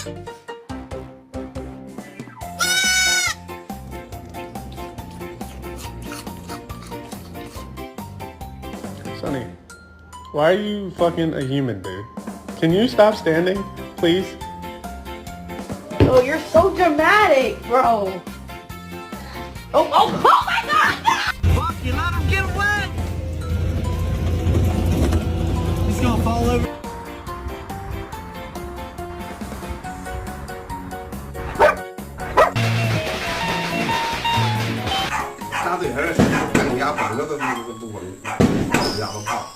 Sonny, why are you fucking a human, dude? Can you stop standing, please? Oh, you're so dramatic, bro. Oh my God! Fuck, you let him get away! He's gonna fall over. Sao thì hết, cần nhau khoảng nó tôi dạo nó